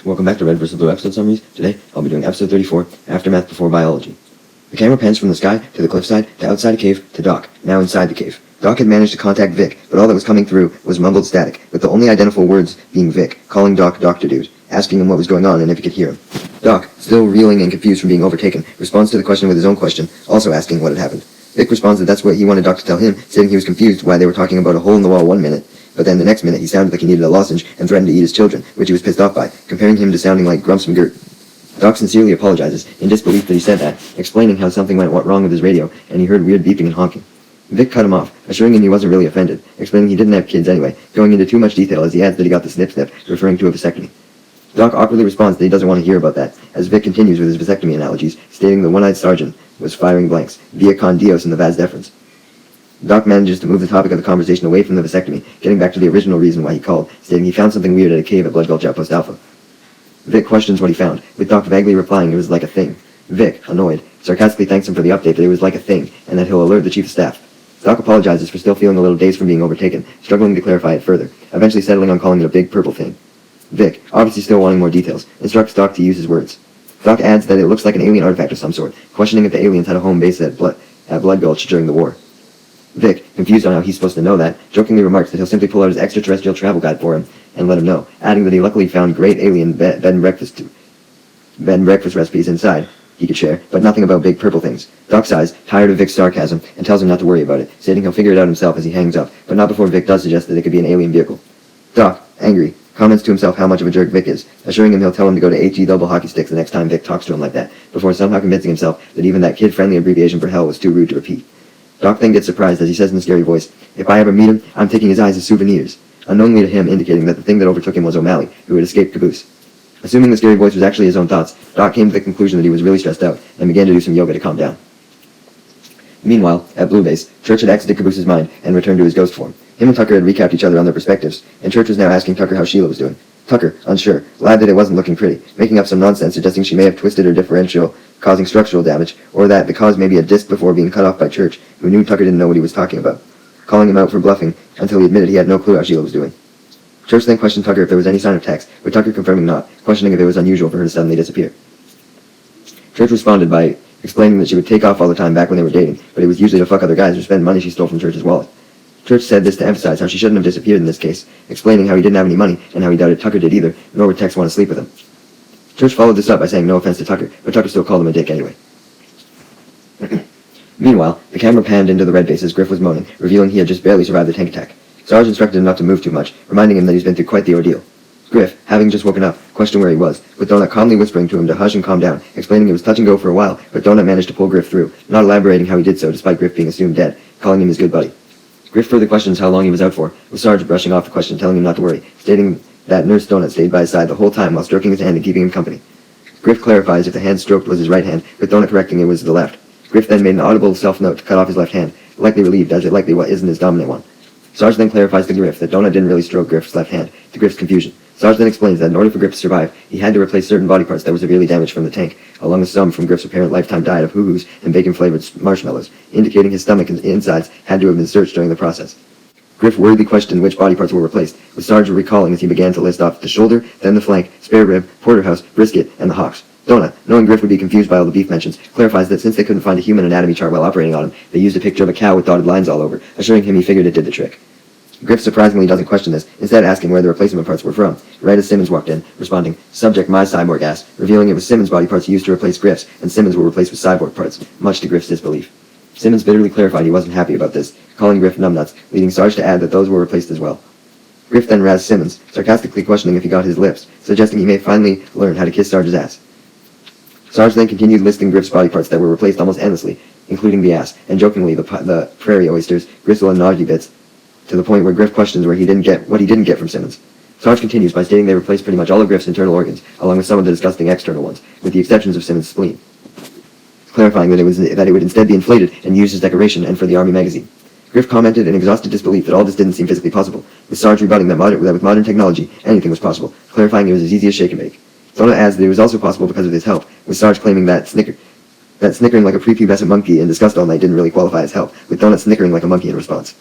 Welcome back to Red vs. Blue episode summaries. Today, I'll be doing episode 34, Aftermath Before Biology. The camera pans from the sky, to the cliffside, to outside a cave, to Doc, now inside the cave. Doc had managed to contact Vic, but all that was coming through was mumbled static, with the only identifiable words being Vic, calling Doc Dr. Dude, asking him what was going on and if he could hear him. Doc, still reeling and confused from being overtaken, responds to the question with his own question, also asking what had happened. Vic responds that that's what he wanted Doc to tell him, stating he was confused why they were talking about a hole in the wall one minute, but then the next minute he sounded like he needed a lozenge and threatened to eat his children, which he was pissed off by, comparing him to sounding like Grumps from Gert. Doc sincerely apologizes, in disbelief that he said that, explaining how something went wrong with his radio, and he heard weird beeping and honking. Vic cut him off, assuring him he wasn't really offended, explaining he didn't have kids anyway, going into too much detail as he adds that he got the snip-snip, referring to a vasectomy. Doc awkwardly responds that he doesn't want to hear about that, as Vic continues with his vasectomy analogies, stating the one-eyed sergeant was firing blanks, via con Dios in the vas deferens. Doc manages to move the topic of the conversation away from the vasectomy, getting back to the original reason why he called, stating he found something weird at a cave at Blood Gulch Outpost Alpha. Vic questions what he found, with Doc vaguely replying it was like a thing. Vic, annoyed, sarcastically thanks him for the update that it was like a thing, and that he'll alert the chief of staff. Doc apologizes for still feeling a little dazed from being overtaken, struggling to clarify it further, eventually settling on calling it a big purple thing. Vic, obviously still wanting more details, instructs Doc to use his words. Doc adds that it looks like an alien artifact of some sort, questioning if the aliens had a home base at Blood Gulch during the war. Vic, confused on how he's supposed to know that, jokingly remarks that he'll simply pull out his extraterrestrial travel guide for him and let him know, adding that he luckily found great alien bed and breakfast recipes inside he could share, but nothing about big purple things. Doc sighs, tired of Vic's sarcasm, and tells him not to worry about it, stating he'll figure it out himself as he hangs up, but not before Vic does suggest that it could be an alien vehicle. Doc, angry, comments to himself how much of a jerk Vic is, assuring him he'll tell him to go to HE double hockey sticks the next time Vic talks to him like that, before somehow convincing himself that even that kid-friendly abbreviation for hell was too rude to repeat. Doc then gets surprised as he says in a scary voice, "If I ever meet him, I'm taking his eyes as souvenirs," unknowingly to him indicating that the thing that overtook him was O'Malley, who had escaped Caboose. Assuming the scary voice was actually his own thoughts, Doc came to the conclusion that he was really stressed out, and began to do some yoga to calm down. Meanwhile, at Blue Base, Church had exited Caboose's mind and returned to his ghost form. Him and Tucker had recapped each other on their perspectives, and Church was now asking Tucker how Sheila was doing. Tucker, unsure, lied that it wasn't looking pretty, making up some nonsense suggesting she may have twisted her differential, causing structural damage, or that the cause may be a disc before being cut off by Church, who knew Tucker didn't know what he was talking about, calling him out for bluffing until he admitted he had no clue how Sheila was doing. Church then questioned Tucker if there was any sign of Tex, with Tucker confirming not, questioning if it was unusual for her to suddenly disappear. Church responded by explaining that she would take off all the time back when they were dating, but it was usually to fuck other guys or spend money she stole from Church's wallet. Church said this to emphasize how she shouldn't have disappeared in this case, explaining how he didn't have any money and how he doubted Tucker did either, nor would Tex want to sleep with him. Church followed this up by saying no offense to Tucker, but Tucker still called him a dick anyway. Meanwhile, the camera panned into the red base as Griff was moaning, revealing he had just barely survived the tank attack. Sarge instructed him not to move too much, reminding him that he's been through quite the ordeal. Griff, having just woken up, questioned where he was, with Donut calmly whispering to him to hush and calm down, explaining it was touch and go for a while, but Donut managed to pull Griff through, not elaborating how he did so despite Griff being assumed dead, calling him his good buddy. Griff further questions how long he was out for, with Sarge brushing off the question, telling him not to worry, stating that Nurse Donut stayed by his side the whole time while stroking his hand and keeping him company. Griff clarifies if the hand stroked was his right hand, with Donut correcting it was the left. Griff then made an audible self-note to cut off his left hand, likely relieved as it likely isn't his dominant one. Sarge then clarifies to Griff that Donut didn't really stroke Griff's left hand, to Griff's confusion. Sarge then explains that in order for Griff to survive, he had to replace certain body parts that were severely damaged from the tank, along with some from Griff's apparent lifetime diet of hoo-hoos and bacon-flavored marshmallows, indicating his stomach and insides had to have been searched during the process. Griff worriedly questioned which body parts were replaced, with Sarge recalling as he began to list off the shoulder, then the flank, spare rib, porterhouse, brisket, and the hocks. Donut, knowing Griff would be confused by all the beef mentions, clarifies that since they couldn't find a human anatomy chart while operating on him, they used a picture of a cow with dotted lines all over, assuring him he figured it did the trick. Griff surprisingly doesn't question this, instead asking where the replacement parts were from, right as Simmons walked in, responding, "Subject my cyborg ass," revealing it was Simmons' body parts used to replace Griff's, and Simmons were replaced with cyborg parts, much to Griff's disbelief. Simmons bitterly clarified he wasn't happy about this, calling Griff numbnuts, leading Sarge to add that those were replaced as well. Griff then razzed Simmons, sarcastically questioning if he got his lips, suggesting he may finally learn how to kiss Sarge's ass. Sarge then continued listing Griff's body parts that were replaced almost endlessly, including the ass, and jokingly the prairie oysters, gristle and nausea bits, to the point where Griff questions what he didn't get from Simmons. Sarge continues by stating they replaced pretty much all of Griff's internal organs, along with some of the disgusting external ones, with the exceptions of Simmons' spleen, clarifying that it would instead be inflated and used as decoration and for the Army magazine. Griff commented in exhausted disbelief that all this didn't seem physically possible, with Sarge rebutting that with modern technology, anything was possible, clarifying it was as easy as shake and bake. Donut adds that it was also possible because of his help, with Sarge claiming that snickering like a prepubescent monkey and disgust all night didn't really qualify as help, with Donut snickering like a monkey in response.